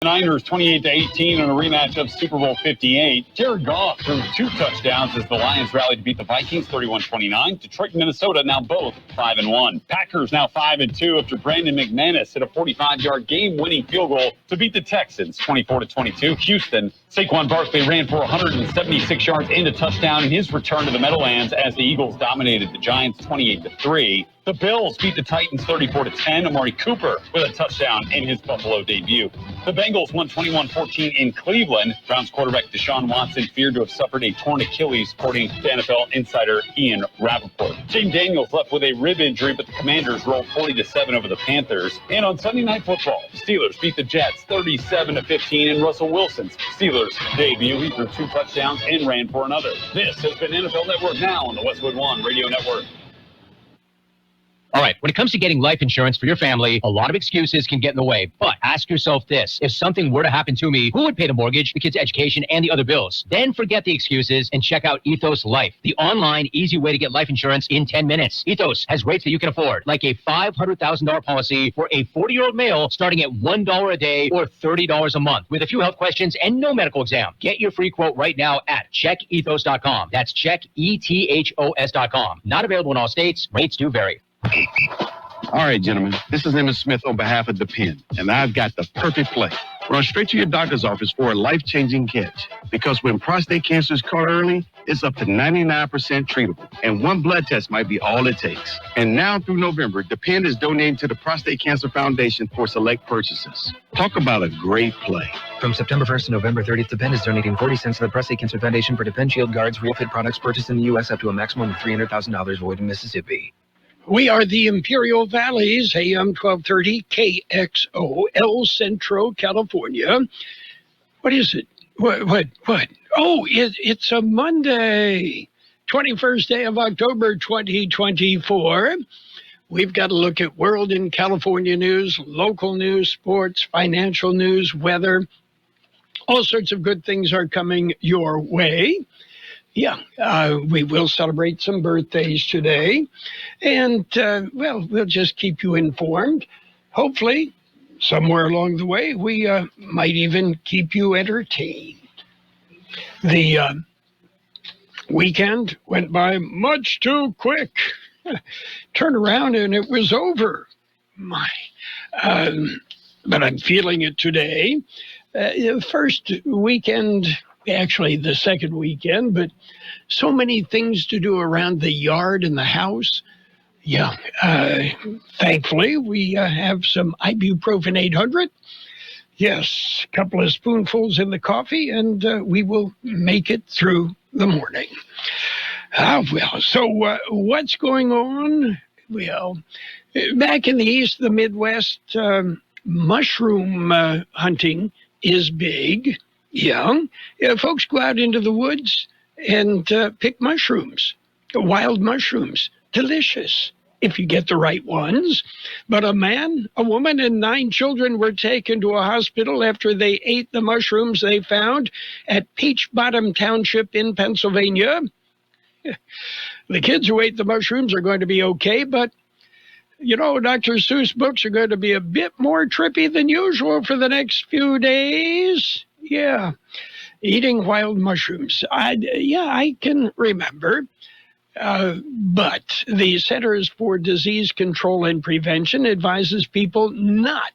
The Niners 28-18 in a rematch of Super Bowl 58. Jared Goff threw 2 touchdowns as the Lions rallied to beat the Vikings 31-29. Detroit and Minnesota now both 5-1. Packers now 5-2 after Brandon McManus hit a 45-yard game-winning field goal to beat the Texans 24-22. Houston, Saquon Barkley ran for 176 yards and a touchdown in his return to the Meadowlands as the Eagles dominated the Giants 28-3. The Bills beat the Titans 34-10. Amari Cooper with a touchdown in his Buffalo debut. The Bengals won 21-14 in Cleveland. Browns quarterback Deshaun Watson feared to have suffered a torn Achilles, according to NFL insider Ian Rappaport. James Daniels left with a rib injury, but the Commanders rolled 40-7 over the Panthers. And on Sunday Night Football, the Steelers beat the Jets 37-15 in Russell Wilson's Steelers debut. He threw 2 touchdowns and ran for another. This has been NFL Network Now on the Westwood One Radio Network. All right, when it comes to getting life insurance for your family, a lot of excuses can get in the way. But ask yourself this. If something were to happen to me, who would pay the mortgage, the kids' education, and the other bills? Then forget the excuses and check out Ethos Life, the online, easy way to get life insurance in 10 minutes. Ethos has rates that you can afford, like a $500,000 policy for a 40-year-old male starting at $1 a day or $30 a month with a few health questions and no medical exam. Get your free quote right now at checkethos.com. That's checkethos.com. Not available in all states. Rates do vary. All right, gentlemen, this is Emma Smith on behalf of Depend, and I've got the perfect play. Run straight to your doctor's office for a life-changing catch, because when prostate cancer is caught early, it's up to 99% treatable, and 1 blood test might be all it takes. And now through November, Depend is donating to the Prostate Cancer Foundation for select purchases. Talk about a great play. From September 1st to November 30th, Depend is donating 40 cents to the Prostate Cancer Foundation for Depend Shield Guards Real Fit products purchased in the U.S. up to a maximum of $300,000 void in Mississippi. We are the Imperial Valleys, AM 1230, KXO, El Centro, California. What is it? What? Oh, it's a Monday, 21st day of October, 2024. We've got to look at world and California news, local news, sports, financial news, weather. All sorts of good things are coming your way. Yeah, we will celebrate some birthdays today. And, we'll just keep you informed. Hopefully, somewhere along the way, we might even keep you entertained. The weekend went by much too quick. Turned around and it was over. But I'm feeling it today. First weekend... Actually, the second weekend, but so many things to do around the yard and the house. Yeah, thankfully, we have some ibuprofen 800. Yes, a couple of spoonfuls in the coffee, and we will make it through the morning. So what's going on? Well, back in the East, the Midwest, mushroom hunting is big. Yeah, folks go out into the woods and pick mushrooms, wild mushrooms. Delicious if you get the right ones. But a man, a woman, and 9 children were taken to a hospital after they ate the mushrooms they found at Peach Bottom Township in Pennsylvania. The kids who ate the mushrooms are going to be okay, but Dr. Seuss books are going to be a bit more trippy than usual for the next few days. Yeah, eating wild mushrooms. I can remember. But the Centers for Disease Control and Prevention advises people not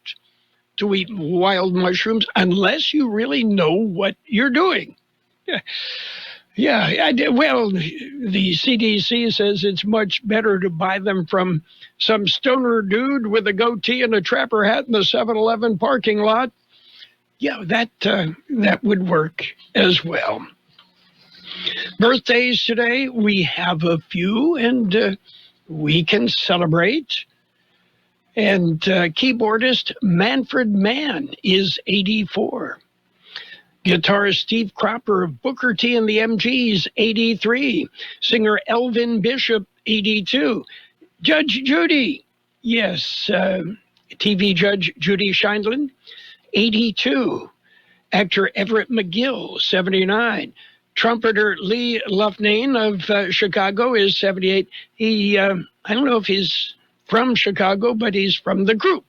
to eat wild mushrooms unless you really know what you're doing. Yeah, the CDC says it's much better to buy them from some stoner dude with a goatee and a trapper hat in the 7-Eleven parking lot. Yeah, that would work as well. Birthdays today, we have a few, and we can celebrate. And keyboardist Manfred Mann is 84. Guitarist Steve Cropper of Booker T and the MGs, 83. Singer Elvin Bishop, 82. Judge Judy, yes, TV Judge Judy Scheindlin, 82. Actor Everett McGill, 79. Trumpeter Lee Loughnane of Chicago is 78. He, I don't know if he's from Chicago, but he's from the group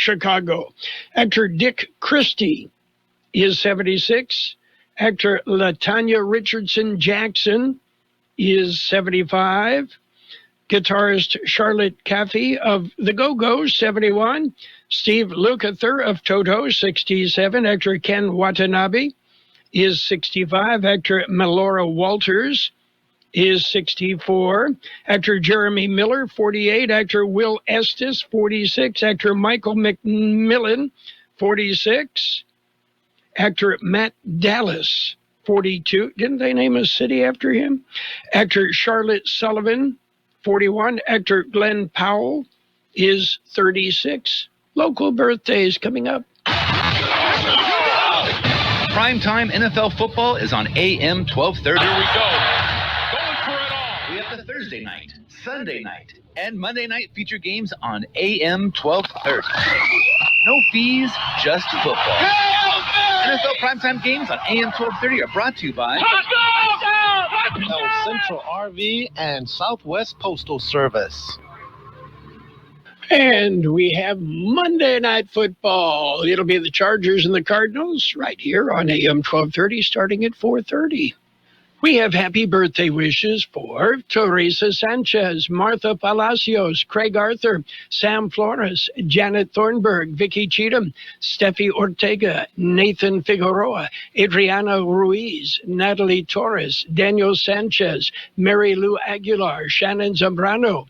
Chicago. Actor Dick Christie is 76. Actor LaTanya Richardson Jackson is 75. Guitarist Charlotte Caffey of the Go-Go's, 71. Steve Lukather of Toto, 67. Actor Ken Watanabe is 65. Actor Melora Walters is 64. Actor Jeremy Miller, 48. Actor Will Estes, 46. Actor Michael McMillan, 46. Actor Matt Dallas, 42. Didn't they name a city after him? Actor Charlotte Sullivan, 41. Actor Glenn Powell is 36. Local birthdays coming up. Primetime NFL football is on AM 1230. Here we go. Going for it all. We have the Thursday night, Sunday night, and Monday night feature games on AM 1230. No fees, just football. NFL primetime games on AM 1230 are brought to you by El Central RV and Southwest Postal Service. And we have Monday Night Football. It'll be the Chargers and the Cardinals right here on AM 1230 starting at 4:30. We have happy birthday wishes for Teresa Sanchez, Martha Palacios, Craig Arthur, Sam Flores, Janet Thornburg, Vicky Cheatham, Steffi Ortega, Nathan Figueroa, Adriana Ruiz, Natalie Torres, Daniel Sanchez, Mary Lou Aguilar, Shannon Zambrano,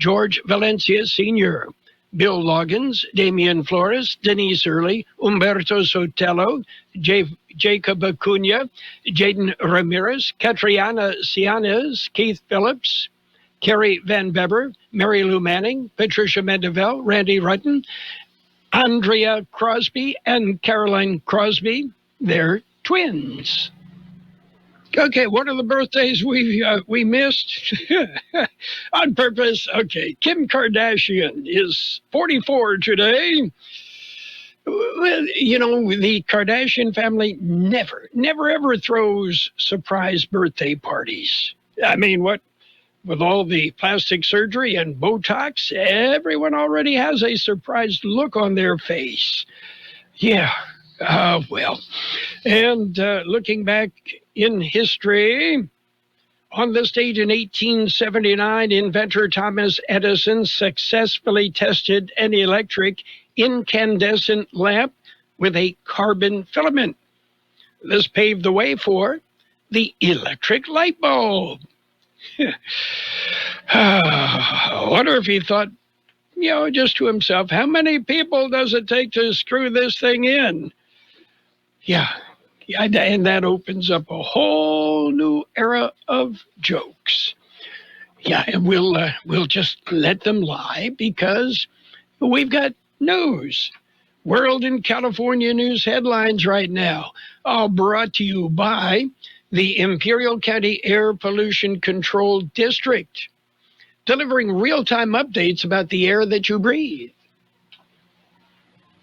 George Valencia Sr., Bill Loggins, Damian Flores, Denise Early, Humberto Sotelo, Jacob Acuna, Jaden Ramirez, Catriana Cianes, Keith Phillips, Carrie Van Beber, Mary Lou Manning, Patricia Mendeville, Randy Rutten, Andrea Crosby, and Caroline Crosby. They're twins. Okay, what are the birthdays we missed? On purpose. Okay, Kim Kardashian is 44 today. Well, you know, the Kardashian family never, ever throws surprise birthday parties. I mean, what? With all the plastic surgery and Botox, everyone already has a surprised look on their face. Yeah, well. And looking back in history, on this date in 1879, inventor Thomas Edison successfully tested an electric incandescent lamp with a carbon filament. This paved the way for the electric light bulb. I wonder if he thought, you know, just to himself, how many people does it take to screw this thing in? Yeah, and that opens up a whole new era of jokes. Yeah, and we'll just let them lie because we've got news. World and California news headlines right now, all brought to you by the Imperial County Air Pollution Control District, delivering real-time updates about the air that you breathe.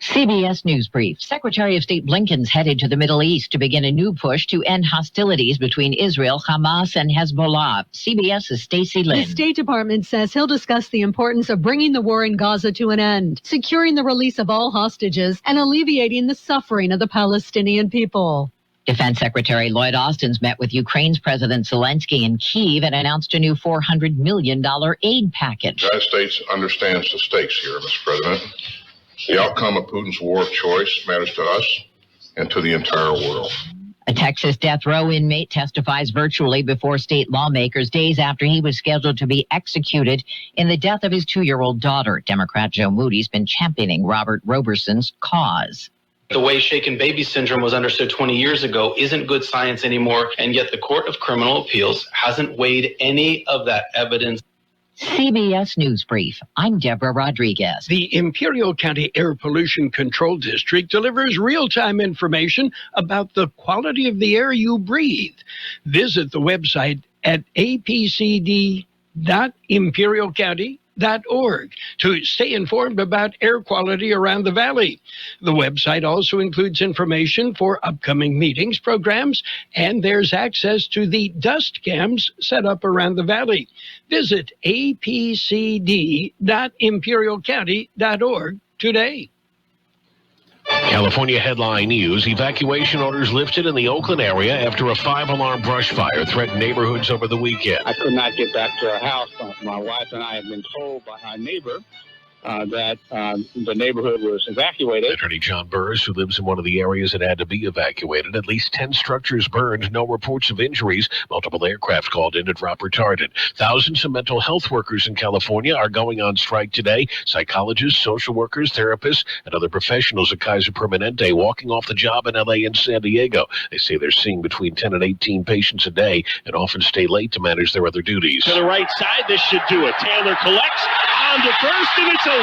CBS News Brief. Secretary of State Blinken's headed to the Middle East to begin a new push to end hostilities between Israel, Hamas, and Hezbollah. CBS's Stacey Lynn. The State Department says he'll discuss the importance of bringing the war in Gaza to an end, securing the release of all hostages, and alleviating the suffering of the Palestinian people. Defense Secretary Lloyd Austin's met with Ukraine's President Zelensky in Kyiv and announced a new $400 million aid package. The United States understands the stakes here, Mr. President. The outcome of Putin's war of choice matters to us and to the entire world. A Texas death row inmate testifies virtually before state lawmakers days after he was scheduled to be executed in the death of his 2-year-old daughter. Democrat Joe Moody's been championing Robert Roberson's cause. The way shaken baby syndrome was understood 20 years ago isn't good science anymore, and yet the Court of Criminal Appeals hasn't weighed any of that evidence. CBS News Brief. I'm Deborah Rodriguez. The Imperial County Air Pollution Control District delivers real-time information about the quality of the air you breathe. Visit the website at apcd.imperialcounty.org to stay informed about air quality around the valley. The website also includes information for upcoming meetings, programs, and there's access to the dust cams set up around the valley. Visit apcd.imperialcounty.org today. California headline news, evacuation orders lifted in the Oakland area after a 5-alarm brush fire threatened neighborhoods over the weekend. I could not get back to our house. My wife and I have been told by our neighbor that the neighborhood was evacuated. Attorney John Burris, who lives in one of the areas that had to be evacuated, at least 10 structures burned, no reports of injuries, multiple aircraft called in to drop retardant. Thousands of mental health workers in California are going on strike today. Psychologists, social workers, therapists, and other professionals at Kaiser Permanente walking off the job in LA and San Diego. They say they're seeing between 10 and 18 patients a day and often stay late to manage their other duties. To the right side, this should do it. Taylor collects on to first, and it's over.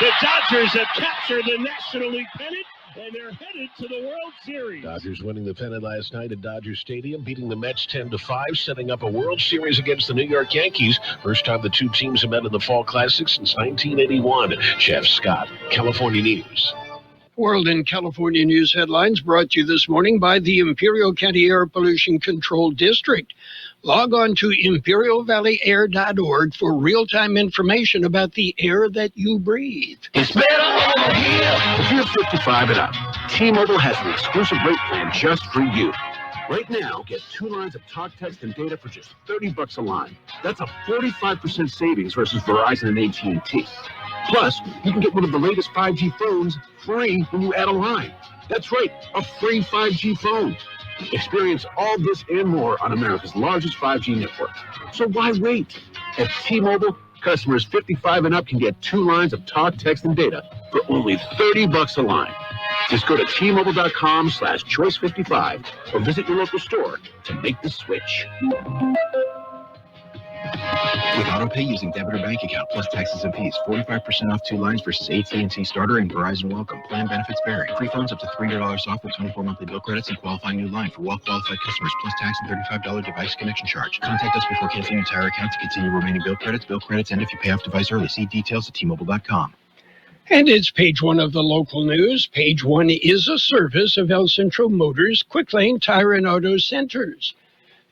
The Dodgers have captured the National League pennant, and they're headed to the World Series. Dodgers winning the pennant last night at Dodger Stadium, beating the Mets 10-5, setting up a World Series against the New York Yankees. First time the two teams have met in the Fall Classic since 1981. Jeff Scott, California News. World and California news headlines brought to you this morning by the Imperial County Air Pollution Control District. Log on to imperialvalleyair.org for real-time information about the air that you breathe. It's better over here. If you're 55 and up, T-Mobile has an exclusive rate plan just for you. Right now, get 2 lines of talk, text, and data for just $30 a line. That's a 45% savings versus Verizon and AT&T. Plus, you can get one of the latest 5G phones free when you add a line. That's right, a free 5G phone. Experience all this and more on America's largest 5G network. So why wait? At T-Mobile, customers 55 and up can get 2 lines of talk, text, and data for only $30 a line. Just go to T-Mobile.com/choice55 or visit your local store to make the switch. With AutoPay using debit or bank account plus taxes and fees, 45% off 2 lines versus AT&T Starter and Verizon Welcome. Plan benefits vary. Free phones up to $300 off with 24 monthly bill credits and qualifying new line for well-qualified customers plus tax and $35 device connection charge. Contact us before canceling your entire account to continue remaining bill credits end if you pay off device early. See details at T-Mobile.com. And it's page 1 of the local news. Page 1 is a service of El Centro Motors Quick Lane Tire and Auto Centers.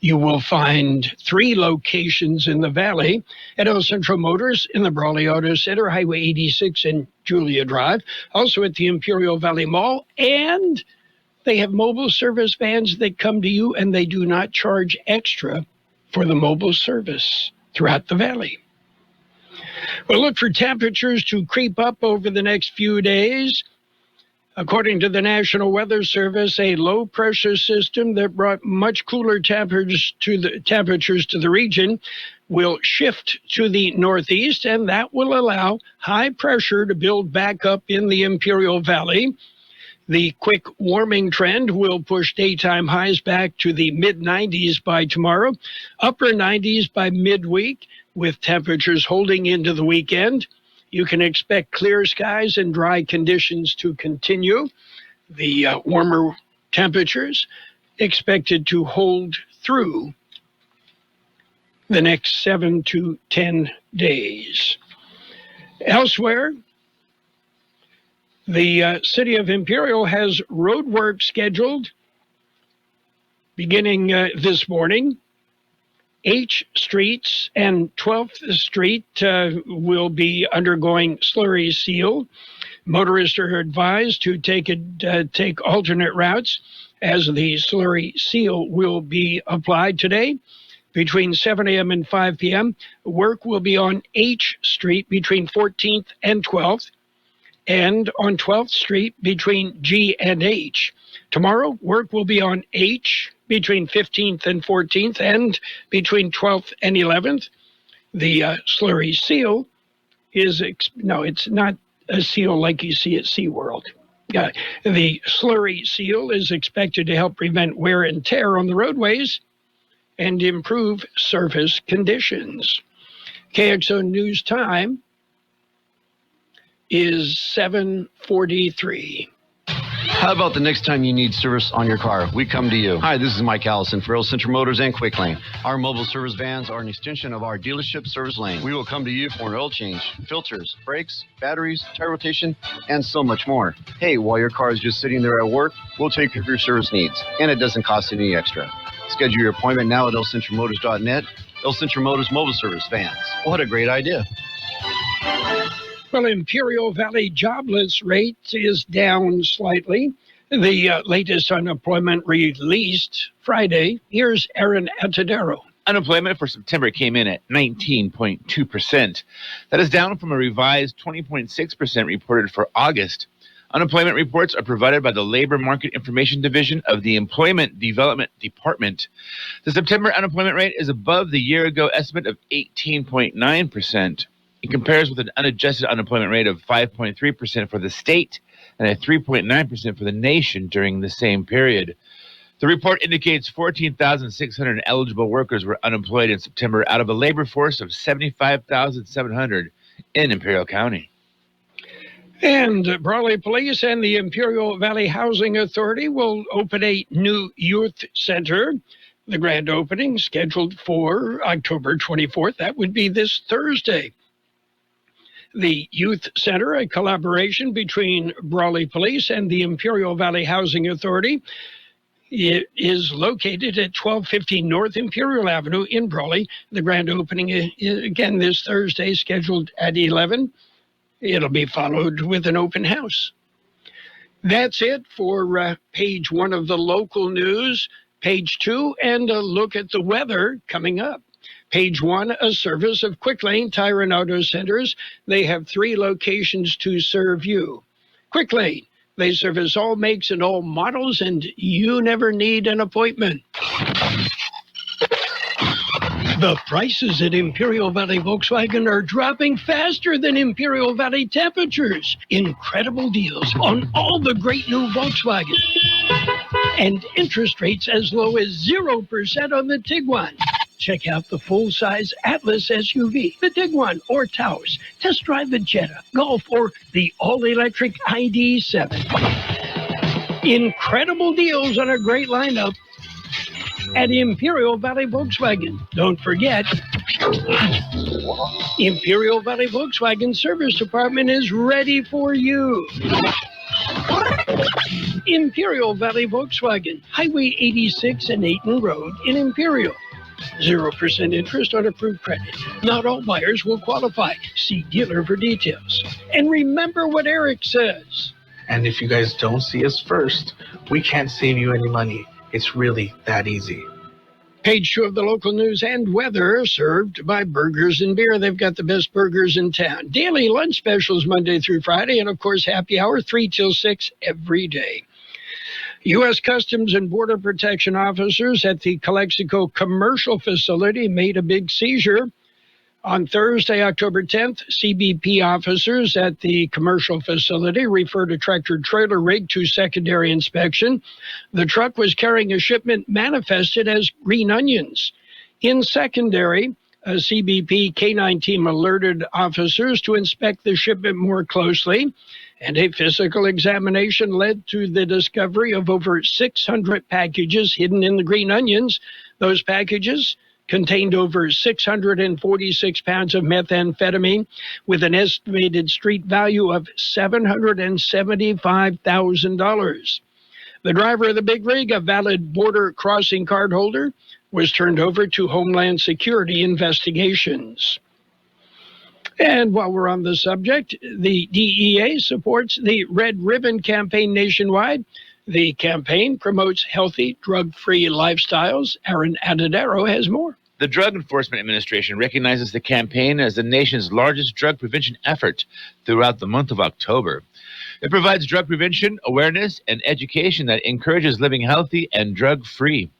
You will find 3 locations in the valley at El Centro Motors in the Brawley Auto Center, Highway 86 and Julia Drive, also at the Imperial Valley Mall, and they have mobile service vans that come to you, and they do not charge extra for the mobile service throughout the valley. We'll look for temperatures to creep up over the next few days. According to the National Weather Service, a low-pressure system that brought much cooler temperatures to the region will shift to the northeast, and that will allow high pressure to build back up in the Imperial Valley. The quick warming trend will push daytime highs back to the mid-90s by tomorrow, upper 90s by midweek, with temperatures holding into the weekend. You can expect clear skies and dry conditions to continue. The warmer temperatures expected to hold through the next 7 to 10 days. Elsewhere, the city of Imperial has road work scheduled beginning this morning. H Streets and 12th Street will be undergoing slurry seal. Motorists are advised to take alternate routes as the slurry seal will be applied today. Between 7 a.m. and 5 p.m., work will be on H Street between 14th and 12th, and on 12th Street between G and H. Tomorrow, work will be on H between 15th and 14th and between 12th and 11th. The slurry seal is, no, it's not a seal like you see at SeaWorld. The slurry seal is expected to help prevent wear and tear on the roadways and improve service conditions. KXO News Time is 7:43. How about the next time you need service on your car? We come to you. Hi, this is Mike Allison for El Centro Motors and Quick Lane. Our mobile service vans are an extension of our dealership service lane. We will come to you for an oil change, filters, brakes, batteries, tire rotation, and so much more. Hey, while your car is just sitting there at work, we'll take care of your service needs, and it doesn't cost any extra. Schedule your appointment now at elcentromotors.net. El Centro Motors mobile service vans. What a great idea. Well, Imperial Valley jobless rate is down slightly. The latest unemployment released Friday. Here's Aaron Atadero. Unemployment for September came in at 19.2%. That is down from a revised 20.6% reported for August. Unemployment reports are provided by the Labor Market Information Division of the Employment Development Department. The September unemployment rate is above the year-ago estimate of 18.9%. It compares with an unadjusted unemployment rate of 5.3% for the state and a 3.9% for the nation during the same period. The report indicates 14,600 eligible workers were unemployed in September out of a labor force of 75,700 in Imperial County. And Brawley Police and the Imperial Valley Housing Authority will open a new youth center. The grand opening scheduled for October 24th. That would be this Thursday. The Youth Center, a collaboration between Brawley Police and the Imperial Valley Housing Authority, it is located at 1250 North Imperial Avenue in Brawley. The grand opening is again this Thursday, scheduled at 11. It'll be followed with an open house. That's it for page 1 of the local news. Page 2, and a look at the weather coming up. Page 1, a service of Quick Lane Tire and Auto Centers. They have 3 locations to serve you. Quick Lane, they service all makes and all models, and you never need an appointment. The prices at Imperial Valley Volkswagen are dropping faster than Imperial Valley temperatures. Incredible deals on all the great new Volkswagen. And interest rates as low as 0% on the Tiguan. Check out the full-size Atlas SUV, the Tiguan or Taos. Test drive the Jetta, Golf, or the all-electric ID.7. Incredible deals on a great lineup at Imperial Valley Volkswagen. Don't forget, Imperial Valley Volkswagen Service Department is ready for you. Imperial Valley Volkswagen, Highway 86 and Ayton Road in Imperial. 0% interest on approved credit. Not all buyers will qualify. See dealer for details. And remember what Eric says. And if you guys don't see us first, we can't save you any money. It's really that easy. Page 2 of the local news and weather, served by Burgers and Beer. They've got the best burgers in town. Daily lunch specials Monday through Friday, and of course happy hour 3 till 6 every day. U.S. Customs and Border Protection officers at the Calexico commercial facility made a big seizure. On Thursday, October 10th, CBP officers at the commercial facility referred a tractor-trailer rig to secondary inspection. The truck was carrying a shipment manifested as green onions. In secondary, a CBP K-9 team alerted officers to inspect the shipment more closely, and a physical examination led to the discovery of over 600 packages hidden in the green onions. Those packages contained over 646 pounds of methamphetamine with an estimated street value of $775,000. The driver of the big rig, a valid border crossing card holder, was turned over to Homeland Security investigations. And while we're on the subject, the DEA supports the Red Ribbon campaign nationwide. The campaign promotes healthy, drug-free lifestyles. Aaron Adadero has more. The Drug Enforcement Administration recognizes the campaign as the nation's largest drug prevention effort throughout the month of October. It provides drug prevention, awareness, and education that encourages living healthy and drug-free.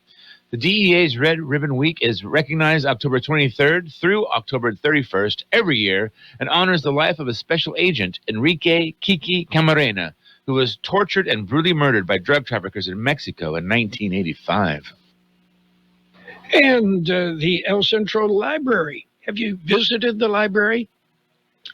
The DEA's Red Ribbon Week is recognized October 23rd through October 31st every year and honors the life of a special agent, Enrique Kiki Camarena, who was tortured and brutally murdered by drug traffickers in Mexico in 1985. And the El Centro Library. Have you visited the library?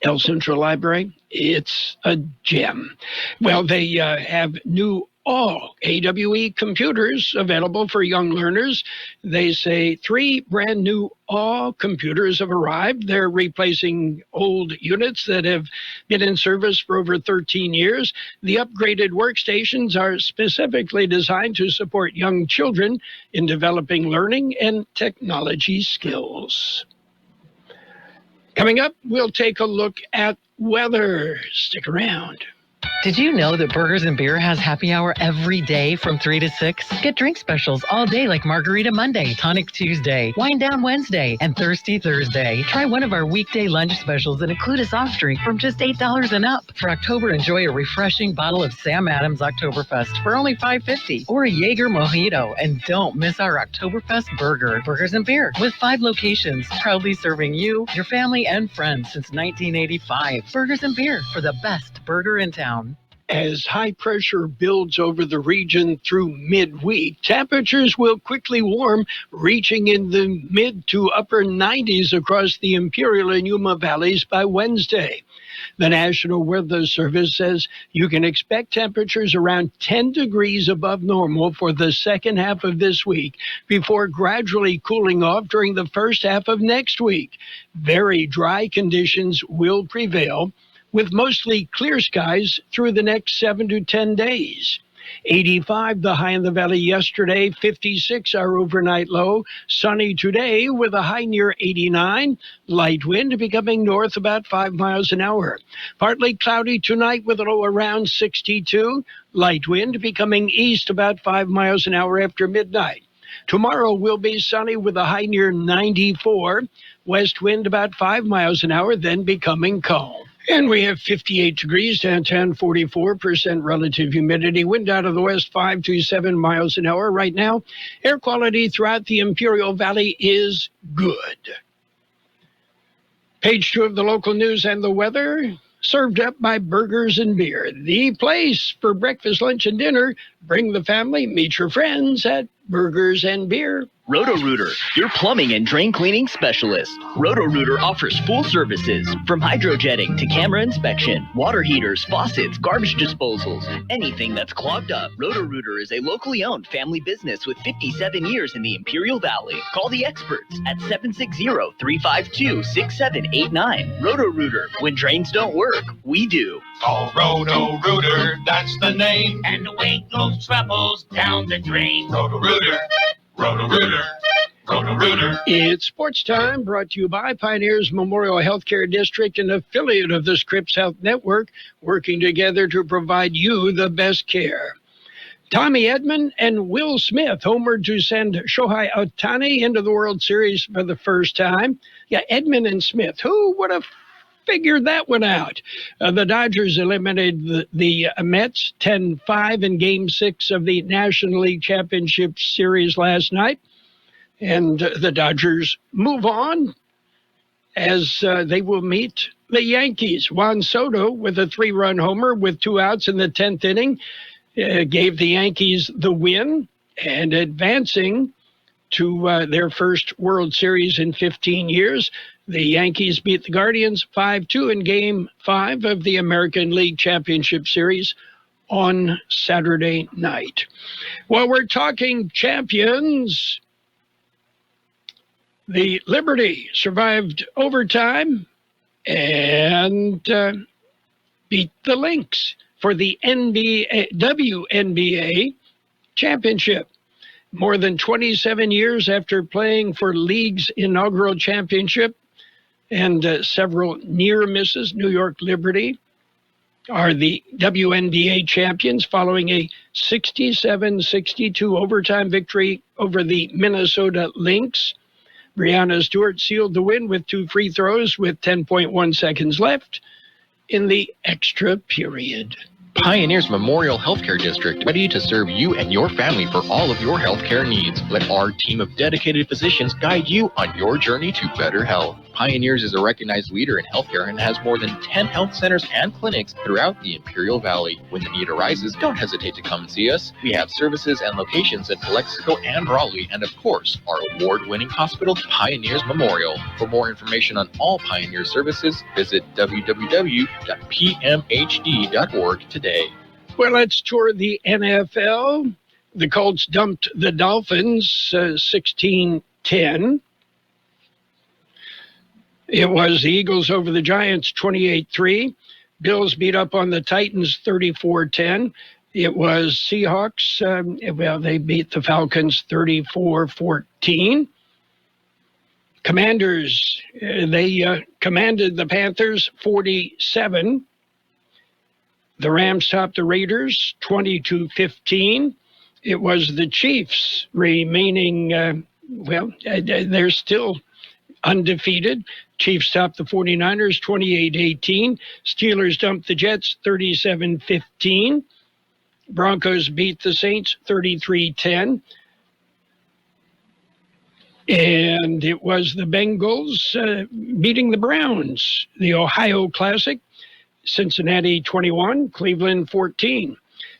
El Centro Library, it's a gem. Well, they have new all AWE computers available for young learners. They say 3 brand new all computers have arrived. They're replacing old units that have been in service for over 13 years. The upgraded workstations are specifically designed to support young children in developing learning and technology skills. Coming up, we'll take a look at weather. Stick around. Did you know that Burgers and Beer has happy hour every day from 3 to 6? Get drink specials all day like Margarita Monday, Tonic Tuesday, Wine Down Wednesday, and Thirsty Thursday. Try one of our weekday lunch specials and include a soft drink from just $8 and up. For October, enjoy a refreshing bottle of Sam Adams Oktoberfest for only $5.50 or a Jaeger Mojito. And don't miss our Oktoberfest burger. Burgers and Beer with 5 locations, proudly serving you, your family, and friends since 1985. Burgers and Beer for the best burger in town. As high pressure builds over the region through midweek, temperatures will quickly warm, reaching in the mid to upper 90s across the Imperial and Yuma valleys by Wednesday. The National Weather Service says you can expect temperatures around 10 degrees above normal for the second half of this week before gradually cooling off during the first half of next week. Very dry conditions will prevail, with mostly clear skies through the next 7 to 10 days. 85 the high in the valley yesterday, 56 our overnight low. Sunny today with a high near 89. Light wind becoming north about 5 miles an hour. Partly cloudy tonight with a low around 62. Light wind becoming east about 5 miles an hour after midnight. Tomorrow will be sunny with a high near 94. West wind about 5 miles an hour, then becoming calm. And we have 58 degrees downtown, 44% relative humidity, wind out of the west 5 to 7 miles an hour. Right now, air quality throughout the Imperial Valley is good. Page 2 of the local news and the weather, served up by Burgers and Beer. The place for breakfast, lunch, and dinner. Bring the family, meet your friends at Burgers and Beer. Roto-Rooter, your plumbing and drain cleaning specialist. Roto-Rooter offers full services from hydrojetting to camera inspection, water heaters, faucets, garbage disposals, anything that's clogged up. Roto-Rooter is a locally owned family business with 57 years in the Imperial Valley. Call the experts at 760-352-6789. Roto-Rooter, when drains don't work, we do. Call Roto-Rooter, that's the name, and away goes troubles down the drain. Roto-Rooter. Roto-Rooter, Roto-Rooter. It's sports time, brought to you by Pioneers Memorial Healthcare District, an affiliate of the Scripps Health Network, working together to provide you the best care. Tommy Edman and Will Smith homered to send Shohei Ohtani into the World Series for the first time. Yeah, Edman and Smith, who would have figured that one out? The Dodgers eliminated the Mets 10-5 in Game 6 of the National League Championship Series last night. And the Dodgers move on as they will meet the Yankees. Juan Soto, with a 3-run homer with 2 outs in the 10th inning, gave the Yankees the win and advancing to their first World Series in 15 years. The Yankees beat the Guardians 5-2 in Game 5 of the American League Championship Series on Saturday night. While we're talking champions, the Liberty survived overtime and beat the Lynx for the WNBA championship. More than 27 years after playing for league's inaugural championship and several near misses, New York Liberty are the WNBA champions following a 67-62 overtime victory over the Minnesota Lynx. Breanna Stewart sealed the win with 2 free throws with 10.1 seconds left in the extra period. Pioneers Memorial Healthcare District, ready to serve you and your family for all of your healthcare needs. Let our team of dedicated physicians guide you on your journey to better health. Pioneers is a recognized leader in healthcare and has more than 10 health centers and clinics throughout the Imperial Valley. When the need arises, don't hesitate to come and see us. We have services and locations in Calexico and Raleigh, and of course, our award-winning hospital, Pioneers Memorial. For more information on all Pioneer services, visit www.pmhd.org today. Well, let's tour the NFL. The Colts dumped the Dolphins 16-10. It was the Eagles over the Giants 28-3. Bills beat up on the Titans 34-10. It was Seahawks. They beat the Falcons 34-14. Commanders, they commanded the Panthers 47. The Rams topped the Raiders 20-15. It was the Chiefs remaining, they're still undefeated. Chiefs topped the 49ers 28-18. Steelers dumped the Jets 37-15. Broncos beat the Saints 33-10. And it was the Bengals beating the Browns. The Ohio Classic, Cincinnati 21, Cleveland 14.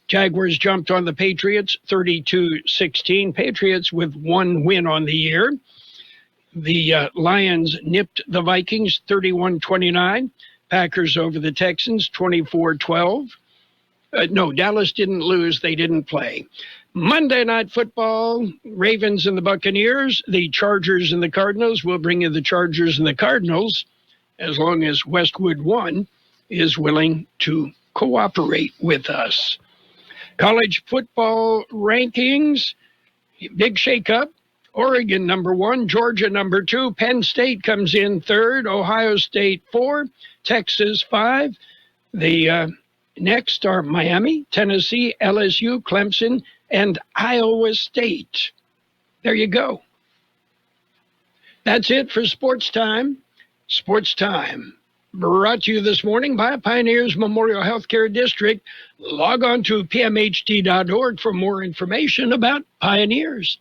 Jaguars jumped on the Patriots 32-16. Patriots with one win on the year. The Lions nipped the Vikings 31-29. Packers over the Texans 24-12. No, Dallas didn't lose. They didn't play. Monday Night Football, Ravens and the Buccaneers, the Chargers and the Cardinals. We'll bring you the Chargers and the Cardinals as long as Westwood One is willing to cooperate with us. College football rankings, big shakeup. Oregon number 1, Georgia number 2, Penn State comes in 3rd, Ohio State 4, Texas 5. The next are Miami, Tennessee, LSU, Clemson, and Iowa State. There you go. That's it for Sports Time. Sports Time brought to you this morning by Pioneers Memorial Healthcare District. Log on to pmhd.org for more information about Pioneers.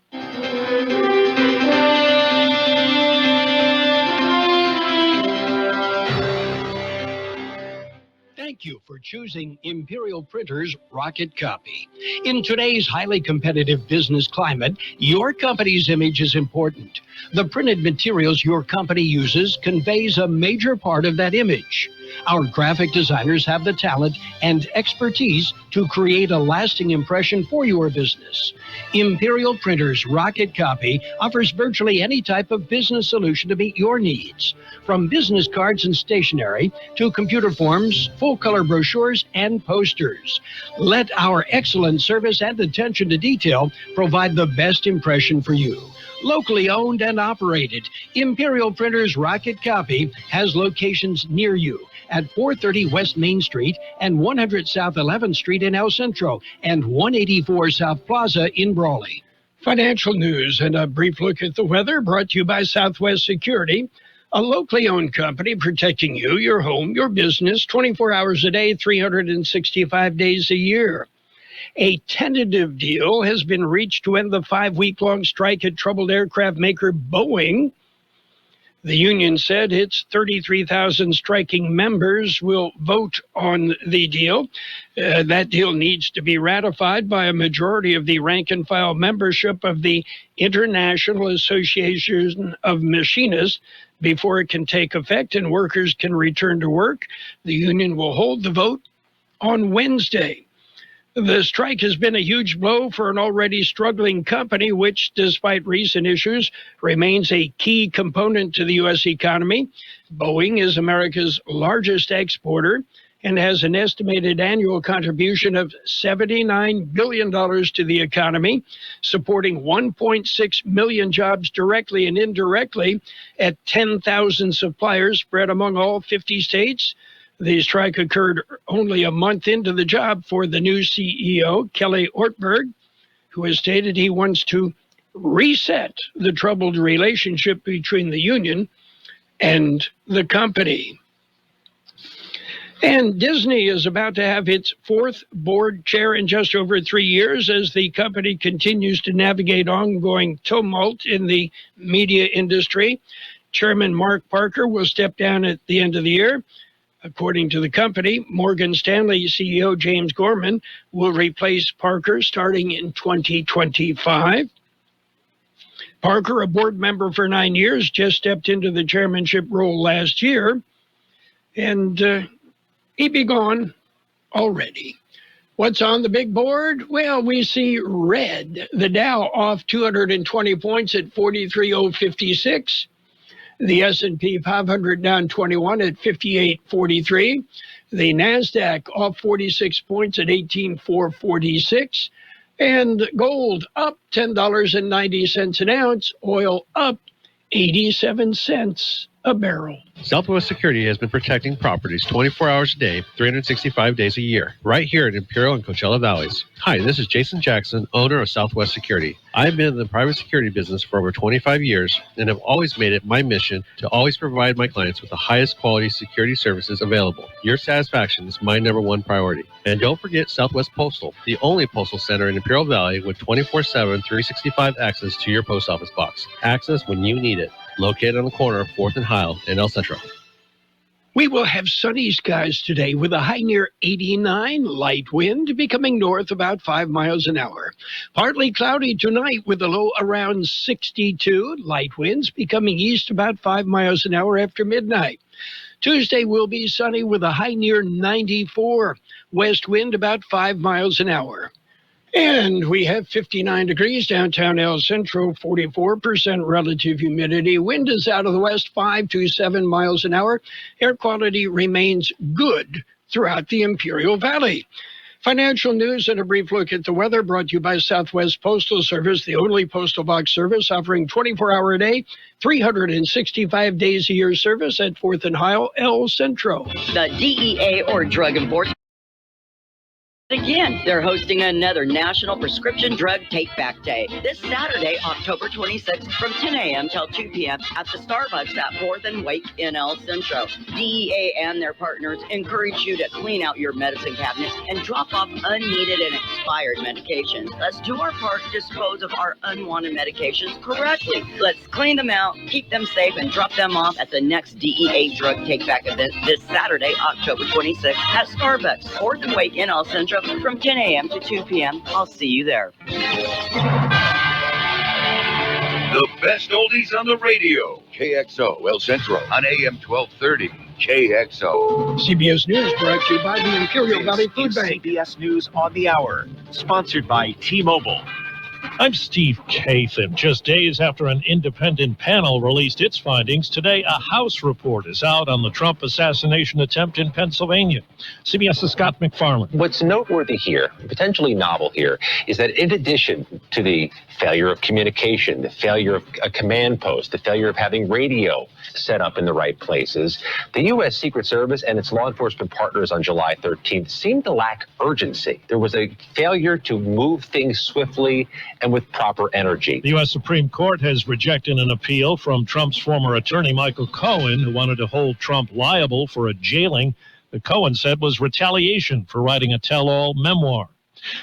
Thank you for choosing Imperial Printers Rocket Copy. In today's highly competitive business climate, your company's image is important. The printed materials your company uses conveys a major part of that image. Our graphic designers have the talent and expertise to create a lasting impression for your business. Imperial Printers Rocket Copy offers virtually any type of business solution to meet your needs, from business cards and stationery to computer forms, full-color brochures, and posters. Let our excellent service and attention to detail provide the best impression for you. Locally owned and operated, Imperial Printers Rocket Copy has locations near you at 430 West Main Street and 100 South 11th Street in El Centro and 184 South Plaza in Brawley. Financial news and a brief look at the weather brought to you by Southwest Security, a locally owned company protecting you, your home, your business, 24 hours a day, 365 days a year. A tentative deal has been reached to end the 5-week-long strike at troubled aircraft maker Boeing. The union said its 33,000 striking members will vote on the deal. That deal needs to be ratified by a majority of the rank-and-file membership of the International Association of Machinists before it can take effect and workers can return to work. The union will hold the vote on Wednesday. The strike has been a huge blow for an already struggling company, which, despite recent issues, remains a key component to the U.S. economy. Boeing is America's largest exporter and has an estimated annual contribution of $79 billion to the economy, supporting 1.6 million jobs directly and indirectly at 10,000 suppliers spread among all 50 states. The strike occurred only a month into the job for the new CEO, Kelly Ortberg, who has stated he wants to reset the troubled relationship between the union and the company. And Disney is about to have its 4th board chair in just over 3 years as the company continues to navigate ongoing tumult in the media industry. Chairman Mark Parker will step down at the end of the year. According to the company, Morgan Stanley CEO James Gorman will replace Parker starting in 2025. Parker, a board member for 9 years, just stepped into the chairmanship role last year, and he'd be gone already. What's on the big board? Well, we see red. The Dow off 220 points at 43,056. The S&P 500 down 21 at 58.43. The NASDAQ off 46 points at 18,446. And gold up $10.90 an ounce. Oil up 87 cents a barrel. Southwest Security has been protecting properties 24 hours a day, 365 days a year, right here in Imperial and Coachella Valleys. Hi, this is Jason Jackson, owner of Southwest Security. I've been in the private security business for over 25 years and have always made it my mission to always provide my clients with the highest quality security services available. Your satisfaction is my number one priority. And don't forget Southwest Postal, the only postal center in Imperial Valley with 24/7, 365 access to your post office box. Access when you need it. Located on the corner of 4th and Heil in El Centro. We will have sunny skies today with a high near 89, light wind becoming north about 5 miles an hour. Partly cloudy tonight with a low around 62, light winds becoming east about 5 miles an hour after midnight. Tuesday will be sunny with a high near 94, west wind about 5 miles an hour. And we have 59 degrees downtown El Centro, 44% relative humidity. Wind is out of the west, 5 to 7 miles an hour. Air quality remains good throughout the Imperial Valley. Financial news and a brief look at the weather brought to you by Southwest Postal Service, the only postal box service offering 24-hour a day, 365 days a year service at 4th and Heil, El Centro. The DEA or Drug Enforcement. Again, they're hosting another National Prescription Drug Take-Back Day this Saturday, October 26th from 10 a.m. till 2 p.m. at the Starbucks at 4th and Wake in El Centro. DEA and their partners encourage you to clean out your medicine cabinets and drop off unneeded and expired medications. Let's do our part to dispose of our unwanted medications correctly. Let's clean them out, keep them safe, and drop them off at the next DEA Drug Take-Back event this Saturday, October 26th at Starbucks, 4th and Wake in El Centro. From 10 a.m. to 2 p.m. I'll see you there. The best oldies on the radio. KXO, El Centro, on AM 1230. KXO. CBS News brought to you by the Imperial Valley Food Bank. CBS News on the Hour, sponsored by T-Mobile. I'm Steve Kathan. Just days after an independent panel released its findings, today a House report is out on the Trump assassination attempt in Pennsylvania. CBS's Scott McFarland. What's noteworthy here, potentially novel here, is that in addition to the failure of communication, the failure of a command post, the failure of having radio set up in the right places, the U.S. Secret Service and its law enforcement partners on July 13th seemed to lack urgency. There was a failure to move things swiftly and with proper energy. The U.S. Supreme Court has rejected an appeal from Trump's former attorney, Michael Cohen, who wanted to hold Trump liable for a jailing that Cohen said was retaliation for writing a tell-all memoir.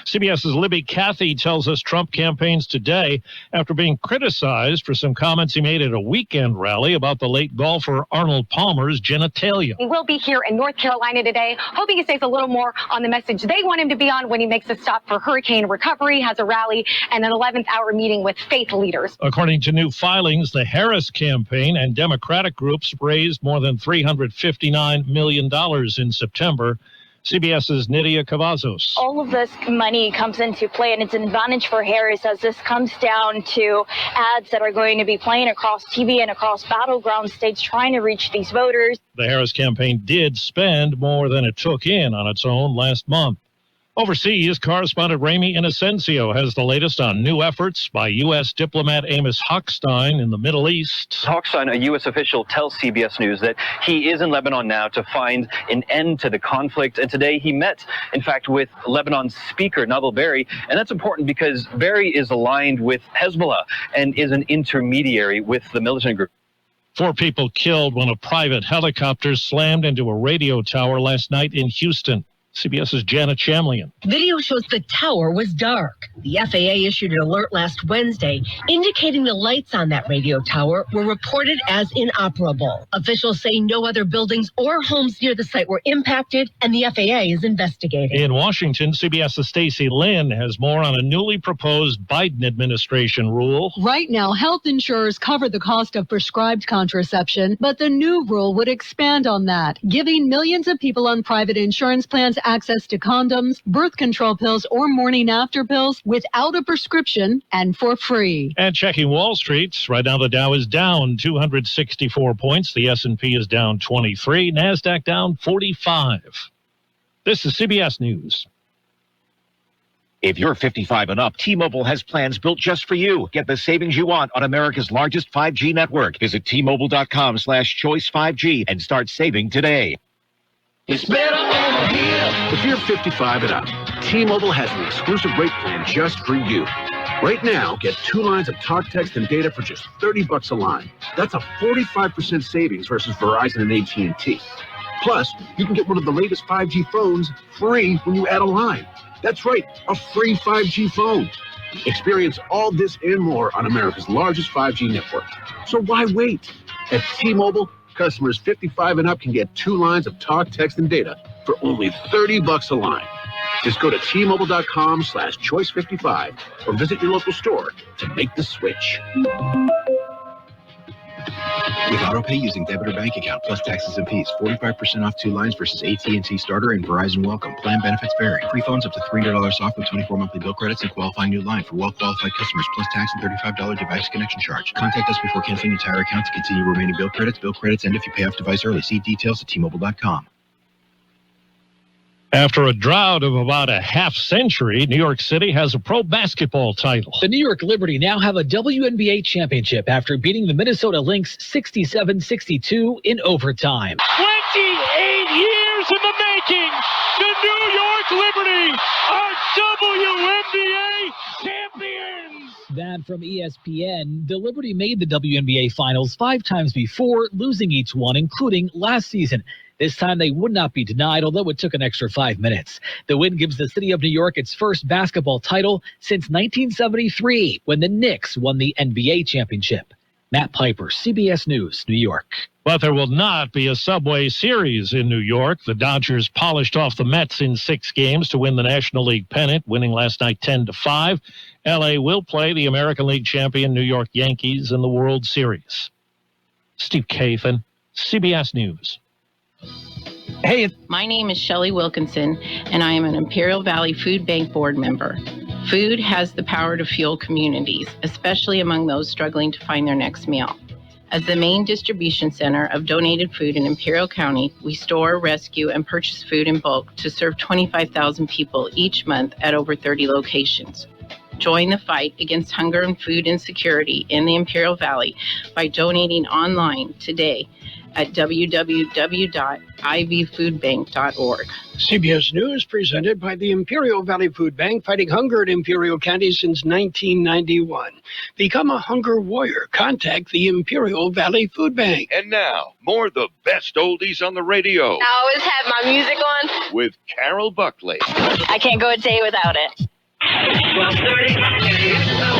CBS's Libby Cathy tells us Trump campaigns today after being criticized for some comments he made at a weekend rally about the late golfer Arnold Palmer's genitalia. He will be here in North Carolina today, hoping he stays a little more on the message they want him to be on when he makes a stop for hurricane recovery, has a rally, and an 11th hour meeting with faith leaders. According to new filings, the Harris campaign and Democratic groups raised more than $359 million in September. CBS's Nydia Cavazos. All of this money comes into play, and it's an advantage for Harris as this comes down to ads that are going to be playing across TV and across battleground states trying to reach these voters. The Harris campaign did spend more than it took in on its own last month. Overseas, correspondent Ramy Inocencio has the latest on new efforts by U.S. diplomat Amos Hochstein in the Middle East. Hochstein, a U.S. official, tells CBS News that he is in Lebanon now to find an end to the conflict. And today he met, in fact, with Lebanon's Speaker, Nabil Berri. And that's important because Berri is aligned with Hezbollah and is an intermediary with the militant group. 4 people killed when a private helicopter slammed into a radio tower last night in Houston. CBS's Janet Chamlian. Video shows the tower was dark. The FAA issued an alert last Wednesday indicating the lights on that radio tower were reported as inoperable. Officials say no other buildings or homes near the site were impacted, and the FAA is investigating. In Washington, CBS's Stacey Lynn has more on a newly proposed Biden administration rule. Right now, health insurers cover the cost of prescribed contraception, but the new rule would expand on that, giving millions of people on private insurance plans access to condoms, birth control pills, or morning after pills without a prescription and for free. And checking Wall Street, right now the Dow is down 264 points. The S&P is down 23. NASDAQ down 45. This is CBS News. If you're 55 and up, T-Mobile has plans built just for you. Get the savings you want on America's largest 5G network. Visit T-Mobile.com/choice5G and start saving today. It's better over here. If you're 55 and up, T-Mobile has an exclusive rate plan just for you. Right now, get 2 lines of talk, text, and data for just $30 a line. That's a 45% savings versus Verizon and AT&T. Plus, you can get one of the latest 5G phones free when you add a line. That's right, a free 5G phone. Experience all this and more on America's largest 5G network. So why wait? At T-Mobile, customers 55 and up can get 2 lines of talk, text, and data for only $30 a line. Just go to T-Mobile.com/choice55 or visit your local store to make the switch. With AutoPay using debit or bank account plus taxes and fees, 45% off 2 lines versus AT&T Starter and Verizon Welcome. Plan benefits vary. Free phones up to $300 off with 24 monthly bill credits and qualifying new line for well-qualified customers plus tax and $35 device connection charge. Contact us before canceling your entire account to continue remaining bill credits. Bill credits end if you pay off device early. See details at T-Mobile.com. After a drought of about a half century, New York City has a pro basketball title. The New York Liberty now have a WNBA championship after beating the Minnesota Lynx 67-62 in overtime. 28 years in the making. The New York Liberty are WNBA champions. That from ESPN. The Liberty made the WNBA finals 5 times before, losing each one, including last season. This time they would not be denied, although it took an extra 5 minutes. The win gives the city of New York its first basketball title since 1973, when the Knicks won the NBA championship. Matt Piper, CBS News, New York. But there will not be a Subway Series in New York. The Dodgers polished off the Mets in 6 games to win the National League pennant, winning last night 10-5. L.A. will play the American League champion New York Yankees in the World Series. Steve Kathan, CBS News. Hey, my name is Shelley Wilkinson, and I am an Imperial Valley Food Bank board member. Food has the power to fuel communities, especially among those struggling to find their next meal. As the main distribution center of donated food in Imperial County, we store, rescue, and purchase food in bulk to serve 25,000 people each month at over 30 locations. Join the fight against hunger and food insecurity in the Imperial Valley by donating online today at www.ivfoodbank.org. CBS News presented by the Imperial Valley Food Bank, fighting hunger in Imperial County since 1991. Become a hunger warrior. Contact the Imperial Valley Food Bank. And now, more of the best oldies on the radio. I always have my music on. With Carroll Buckley. I can't go a day without it. 12:30.